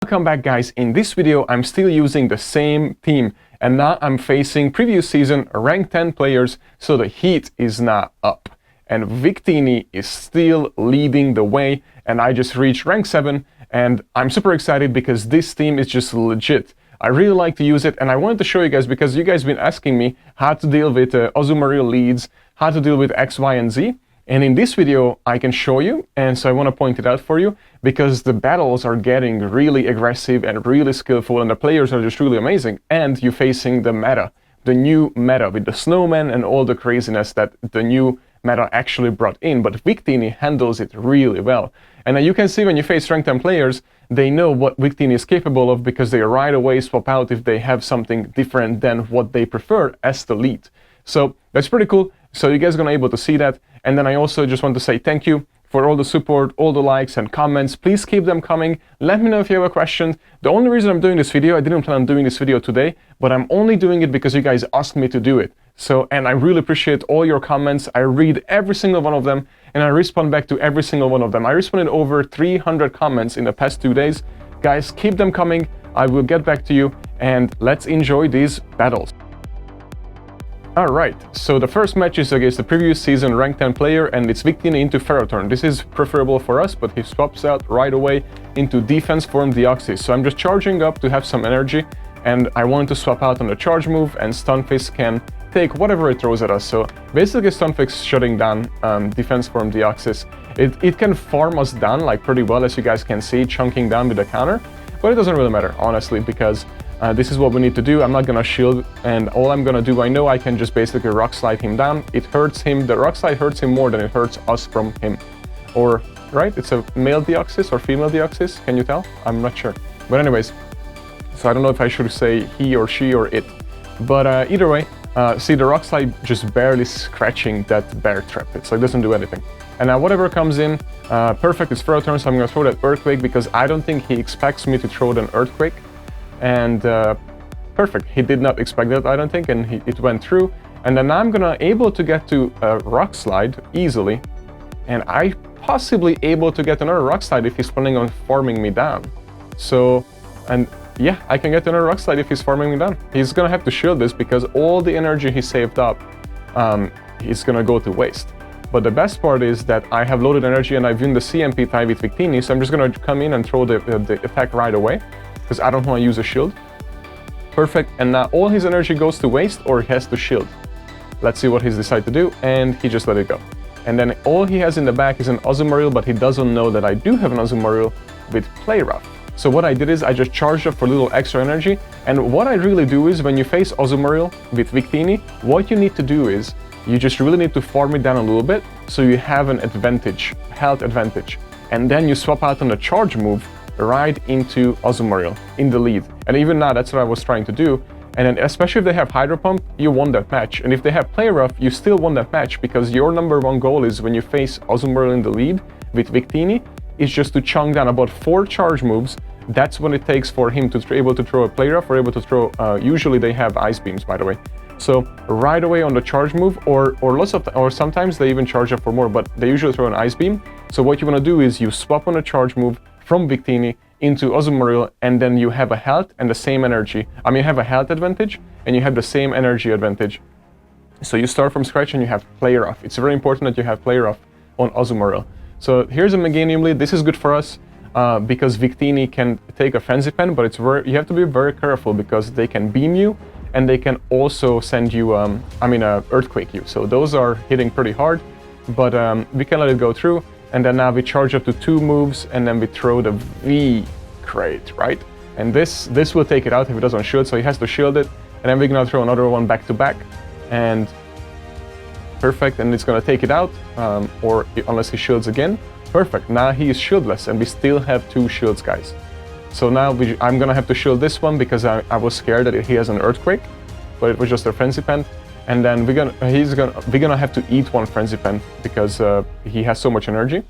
Welcome back, guys. In this video I'm still using the same team, and now I'm facing previous season rank 10 players, so the heat is now up and Victini is still leading the way, and I just reached rank 7 and I'm super excited because this team is just legit. I really like to use it, and I wanted to show you guys because you guys been asking me how to deal with Azumaril Leads, how to deal with X, Y, and Z. And in this video, I can show you, and so I want to point it out for you, because the battles are getting really aggressive and really skillful, and the players are just really amazing, and you're facing the meta, the new meta, with the snowman and all the craziness that the new meta actually brought in, but Victini handles it really well. And you can see when you face rank 10 players, they know what Victini is capable of, because they right away swap out if they have something different than what they prefer as the lead. So that's pretty cool. So you guys are gonna able to see that. And then I also just want to say thank you for all the support, all the likes and comments. Please keep them coming. Let me know if you have a question. The only reason I'm doing this video, I didn't plan on doing this video today, but I'm only doing it because you guys asked me to do it. So, and I really appreciate all your comments. I read every single one of them, and I respond back to every single one of them. I responded over 300 comments in the past 2 days. Guys, keep them coming. I will get back to you, and let's enjoy these battles. Alright, so the first match is against the previous season rank 10 player, and it's Victini into Ferrothorn. This is preferable for us, but he swaps out right away into Defense Form Deoxys. So I'm just charging up to have some energy, and I want to swap out on the charge move, and Stunfisk can take whatever it throws at us. So basically Stunfisk shutting down Defense Form Deoxys. It can farm us down like pretty well, as you guys can see, chunking down with the counter, but it doesn't really matter, honestly, because this is what we need to do. I'm not gonna shield, and all I'm gonna do, I know I can just basically rock slide him down. It hurts him, the rock slide hurts him more than it hurts us from him. Or, right, it's a male Deoxys or female Deoxys, can you tell? I'm not sure. But anyways, so I don't know if I should say he or she or it. But either way, see the rock slide just barely scratching that bear trap. It's like, doesn't do anything. And now whatever comes in, perfect, it's Ferrothorn, so I'm gonna throw that Earthquake, because I don't think he expects me to throw an Earthquake. And perfect, he did not expect that, I don't think, and it went through. And then I'm gonna able to get to a rock slide easily, and I possibly able to get another rock slide if he's planning on farming me down. So, and yeah, I can get another rock slide if he's farming me down. He's gonna have to shield this, because all the energy he saved up is gonna go to waste. But the best part is that I have loaded energy, and I've won the CMP tie with Victini, so I'm just gonna come in and throw the attack right away, because I don't want to use a shield. Perfect, and now all his energy goes to waste, or he has to shield. Let's see what he's decided to do, and he just let it go. And then all he has in the back is an Azumarill, but he doesn't know that I do have an Azumarill with Play Rough. So what I did is I just charged up for a little extra energy, and what I really do is when you face Azumarill with Victini, what you need to do is you just really need to farm it down a little bit, so you have an advantage, health advantage. And then you swap out on the charge move right into Azumarill in the lead. And even now, that's what I was trying to do. And then especially if they have Hydro Pump, you won that match. And if they have Play Rough, you still won that match, because your #1 goal is, when you face Azumarill in the lead with Victini, is just to chunk down about 4 charge moves. That's what it takes for him to be able to throw a Play Rough, or able to throw, usually they have Ice Beams, by the way. So right away on the charge move, or sometimes they even charge up for more, but they usually throw an Ice Beam. So what you want to do is you swap on a charge move from Victini into Azumarill, and then you have a health and the same energy. I mean, you have a health advantage, and you have the same energy advantage. So you start from scratch, and you have Play Rough. It's very important that you have Play Rough on Azumarill. So here's a Meganium Lead. This is good for us, because Victini can take a Frenzy Pen, but you have to be very careful, because they can beam you, and they can also send you, Earthquake you. So those are hitting pretty hard, but we can let it go through. And then now we charge up to 2 moves, and then we throw the V crate, right? And this will take it out if it doesn't shield, so he has to shield it. And then we're gonna throw another one back to back, and perfect, and it's gonna take it out, or unless he shields again. Perfect, now he is shieldless, and we still have 2 shields, guys. So now I'm gonna have to shield this one, because I was scared that he has an Earthquake, but it was just a Frenzy Pen. And then we're gonna have to eat 1 Frenzy Pen, because he has so much energy.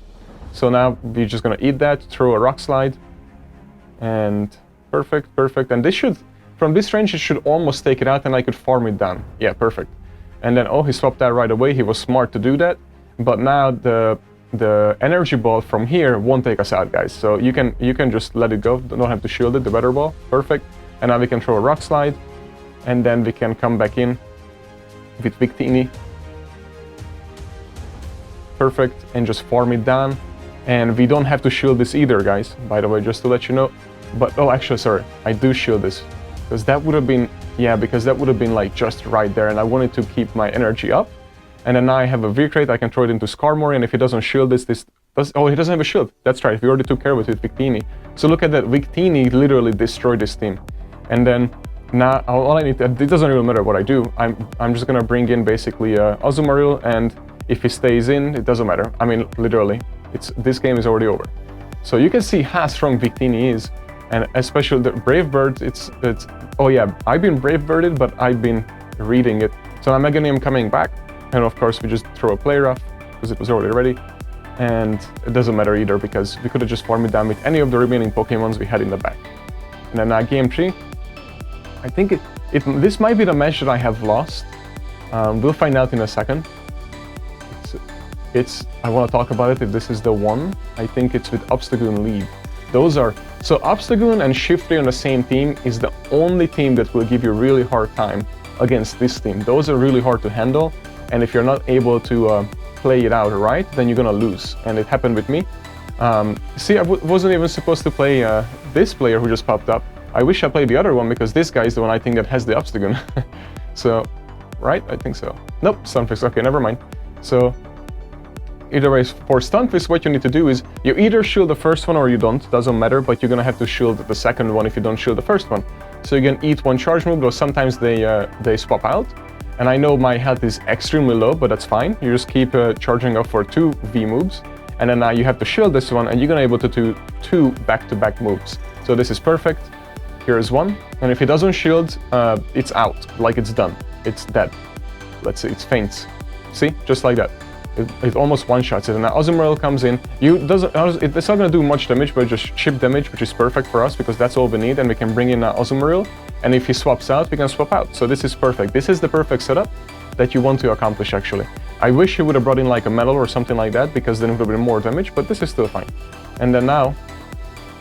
So now we're just gonna eat that, throw a rock slide, and perfect, perfect. And this should, from this range, it should almost take it out, and I could farm it down. Yeah, perfect. And then, oh, he swapped that right away. He was smart to do that. But now the energy ball from here won't take us out, guys. So you can just let it go. Don't have to shield it. The weather ball, perfect. And now we can throw a rock slide, and then we can come back in with Victini. Perfect, and just farm it down. And we don't have to shield this either, guys, by the way, just to let you know. But, oh, actually, sorry, I do shield this. Because that would have been, yeah, because that would have been like just right there, and I wanted to keep my energy up. And then now I have a V-Crate, I can throw it into Skarmory, and if he doesn't shield this does, oh, he doesn't have a shield. That's right, we already took care of it with Victini. So look at that, Victini literally destroyed this team. And then now all I need to, it doesn't really matter what I do. I'm just gonna bring in basically Azumarill, and if he stays in, it doesn't matter. I mean, literally, this game is already over. So you can see how strong Victini is, and especially the Brave Bird, it's oh yeah, I've been Brave Birded, but I've been reading it. So now Meganium coming back, and of course we just throw a Play Rough, because it was already ready. And it doesn't matter either, because we could have just farmed it down with any of the remaining Pokemons we had in the back. And then now Game 3, I think this might be the match that I have lost. We'll find out in a second. I want to talk about it if this is the one. I think it's with Obstagoon Lead. Those are, so Obstagoon and Shiftry on the same team is the only team that will give you a really hard time against this team. Those are really hard to handle, and if you're not able to play it out right, then you're gonna lose. And it happened with me. See, I wasn't even supposed to play this player who just popped up. I wish I played the other one, because this guy is the one I think that has the Obstagoon. So, right? I think so. Nope, Stunfisk. Okay, never mind. So, either way, for Stunfisk, what you need to do is you either shield the first one or you don't, doesn't matter, but you're gonna have to shield the second one if you don't shield the first one. So you can eat one charge move, though sometimes they swap out. And I know my health is extremely low, but that's fine. You just keep charging up for 2 V moves, and then now you have to shield this one, and you're gonna be able to do 2 back-to-back moves. So this is perfect. Here is one, and if he doesn't shield, it's out, like it's done. It's dead. Let's see, it faints. See, just like that. It almost one-shots it, and now Azumarill comes in. It's not going to do much damage, but just chip damage, which is perfect for us, because that's all we need, and we can bring in Azumarill, and if he swaps out, we can swap out. So this is perfect. This is the perfect setup that you want to accomplish, actually. I wish he would have brought in like a metal or something like that, because then it would have been more damage, but this is still fine. And then now,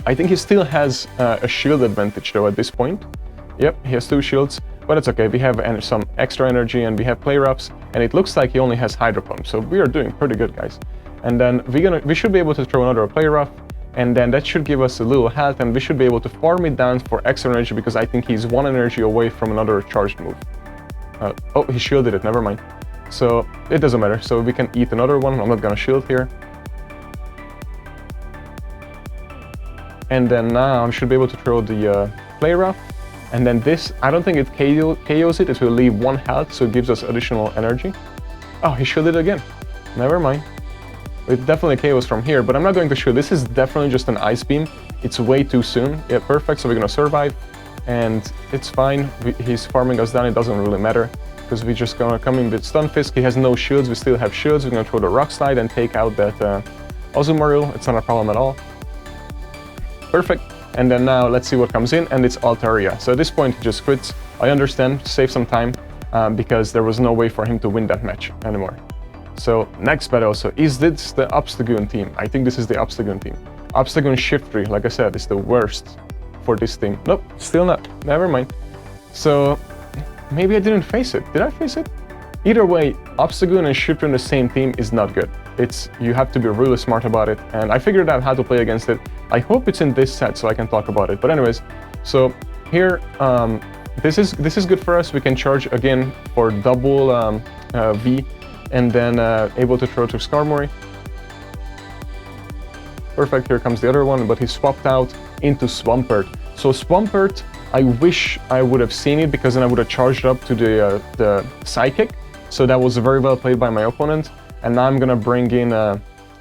I think he still has a shield advantage, though, at this point. Yep, he has 2 shields. But it's okay, we have some extra energy, and we have Play Roughs, and it looks like he only has Hydro Pump, so we are doing pretty good, guys. And then we should be able to throw another Play Rough, and then that should give us a little health, and we should be able to farm it down for extra energy, because I think he's 1 energy away from another charged move. Oh, he shielded it, never mind. So it doesn't matter, so we can eat another one. I'm not gonna shield here. And then now I should be able to throw the Play Rough. And then this, I don't think it KOs it, it will leave 1 health, so it gives us additional energy. Oh, he shielded again. Never mind. It definitely KOs from here, but I'm not going to shield. This is definitely just an Ice Beam. It's way too soon. Yeah, perfect, so we're gonna survive. And it's fine, he's farming us down, it doesn't really matter. Because we're just gonna come in with Stunfisk. He has no shields, we still have shields. We're gonna throw the Rock Slide and take out that Azumarill. It's not a problem at all. Perfect. And then now let's see what comes in, and it's Altaria. So at this point he just quits. I understand, save some time, because there was no way for him to win that match anymore. So next battle, so is this the Obstagoon team? I think this is the Obstagoon team. Obstagoon Shiftry, like I said, is the worst for this team. Nope, still not, never mind. So maybe I didn't face it, did I face it? Either way, Obstagoon and Shiftry in the same team is not good. You have to be really smart about it, and I figured out how to play against it. I hope it's in this set so I can talk about it. But anyways, so here, this is good for us. We can charge again for double V, and then able to throw to Skarmory. Perfect, here comes the other one, but he swapped out into Swampert. So Swampert, I wish I would have seen it, because then I would have charged up to the Psychic. So that was very well played by my opponent. And now I'm gonna bring in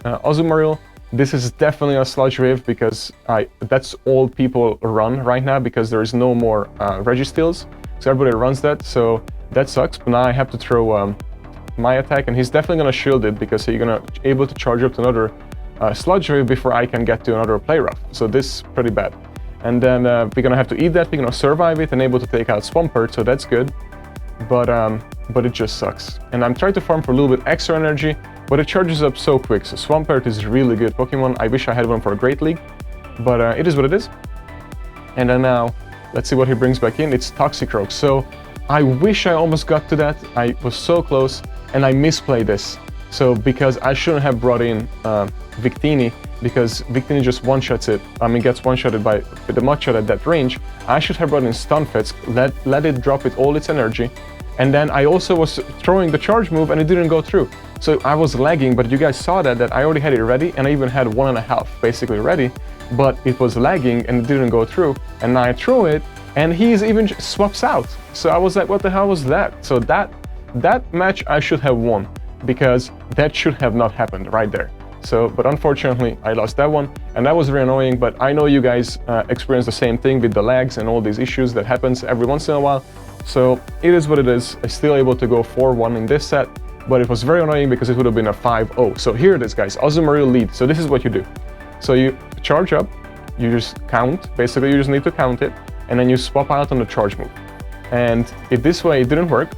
Azumarill. This is definitely a Sludge Wave, because that's all people run right now, because there is no more Registeels. So everybody runs that, so that sucks. But now I have to throw my attack, and he's definitely gonna shield it, because he's gonna able to charge up to another Sludge Wave before I can get to another Play Rough. So this is pretty bad. And then we're gonna have to eat that, we're gonna survive it and able to take out Swampert, so that's good. But but it just sucks. And I'm trying to farm for a little bit extra energy, but it charges up so quick. So Swampert is a really good Pokemon. I wish I had one for a Great League, but it is what it is. And then now, let's see what he brings back in. It's Toxicroak. So I wish I almost got to that. I was so close, and I misplayed this. So because I shouldn't have brought in Victini, because Victini just one-shots it. I mean, gets one-shotted by the Mudshot at that range. I should have brought in Stunfisk, let it drop with all its energy. And then I also was throwing the charge move and it didn't go through. So I was lagging, but you guys saw that I already had it ready, and I even had 1.5 basically ready, but it was lagging and it didn't go through. And now I throw it and he's even swaps out. So I was like, what the hell was that? So that match I should have won, because that should have not happened right there. So, but unfortunately, I lost that one, and that was very annoying, but I know you guys experience the same thing with the lags and all these issues that happens every once in a while. So it is what it is. I'm still able to go 4-1 in this set, but it was very annoying because it would have been a 5-0. So here it is, guys, Azumarill Lead. So this is what you do. So you charge up, you just count, basically you just need to count it, and then you swap out on the charge move. And this way it didn't work.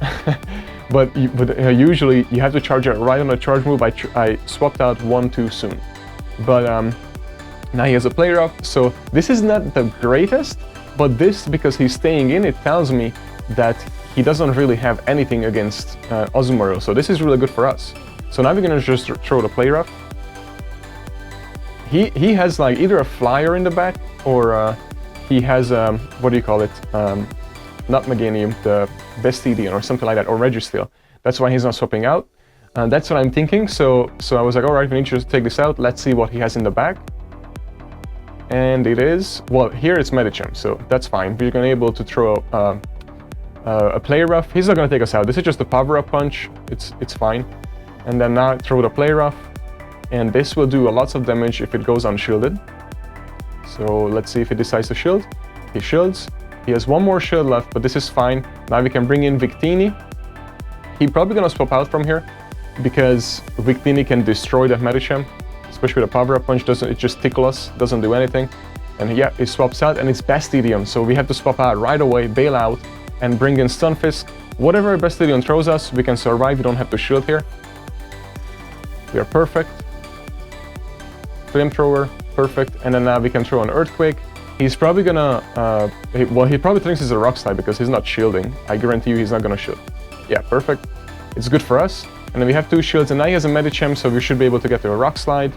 But usually you have to charge it right on the charge move. I swapped out one too soon. But now he has a play rough, so this is not the greatest, but this, because he's staying in, it tells me that he doesn't really have anything against Azumarill, so this is really good for us. So now we're gonna just throw the play rough. He has like either a flyer in the back, or he has, what do you call it? Not Meganium, the Vestidian or something like that, or Registeel. That's why he's not swapping out. That's what I'm thinking. So I was like, all right, we need to just take this out. Let's see what he has in the back. And it is, well, here it's Medicham, so that's fine. We're gonna be able to throw a play rough. He's not gonna take us out. This is just a power up punch. It's fine. And then now throw the play rough, and this will do lots of damage if it goes unshielded. So let's see if he decides to shield. He shields. He has one more shield left, but this is fine. Now we can bring in Victini. He's probably gonna swap out from here, because Victini can destroy that Medicham, especially with a power-up punch. It just tickles us, doesn't do anything. And yeah, he swaps out, and it's Bastidium, so we have to swap out right away, bail out, and bring in Stunfisk. Whatever Bastidium throws us, we can survive. We don't have to shield here. We are perfect. Flamethrower, perfect. And then now we can throw an Earthquake. He's probably gonna, well, he probably thinks he's a Rock Slide because he's not shielding. I guarantee you he's not gonna shield. Yeah, perfect. It's good for us. And then we have 2 shields, and now he has a Medicham, so we should be able to get to a Rock Slide.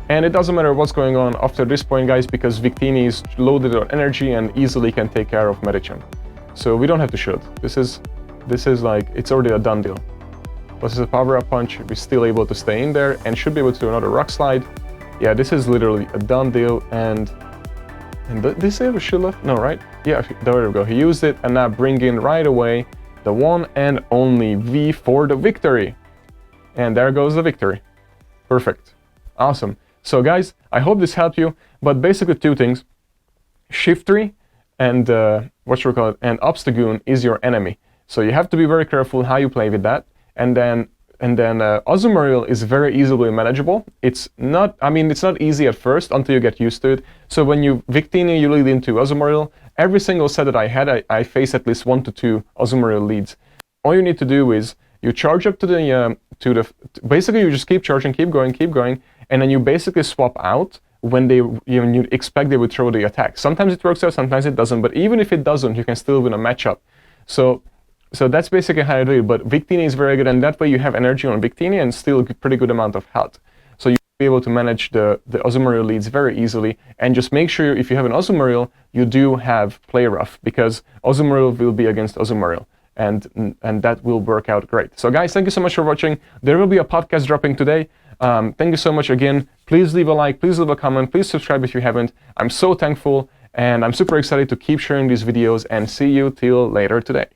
And it doesn't matter what's going on after this point, guys, because Victini is loaded on energy and easily can take care of Medicham. So we don't have to shield. This is like, it's already a done deal. This is a power-up punch. We're still able to stay in there and should be able to do another Rock Slide. Yeah, this is literally a done deal. And did he have a shield left? No, right? Yeah, there we go. He used it, and now bring in right away the one and only V for the victory. And there goes the victory. Perfect. Awesome. So guys, I hope this helped you, but basically 2 things. Shiftry and and Obstagoon is your enemy. So you have to be very careful how you play with that. And then Azumarill is very easily manageable. It's not easy at first until you get used to it. So when you Victini, you lead into Azumarill. Every single set that I had, I faced at least 1 to 2 Azumarill leads. All you need to do is you charge up to the basically you just keep charging, keep going, and then you basically swap out when you expect they would throw the attack. Sometimes it works out, sometimes it doesn't. But even if it doesn't, you can still win a matchup. So that's basically how I do it, but Victini is very good, and that way you have energy on Victini and still a pretty good amount of health. So you'll be able to manage the Azumarill leads very easily, and just make sure if you have an Azumarill, you do have Play Rough, because Azumarill will be against Azumarill, and that will work out great. So guys, thank you so much for watching. There will be a podcast dropping today. Thank you so much again. Please leave a like, please leave a comment, please subscribe if you haven't. I'm so thankful, and I'm super excited to keep sharing these videos, and see you till later today.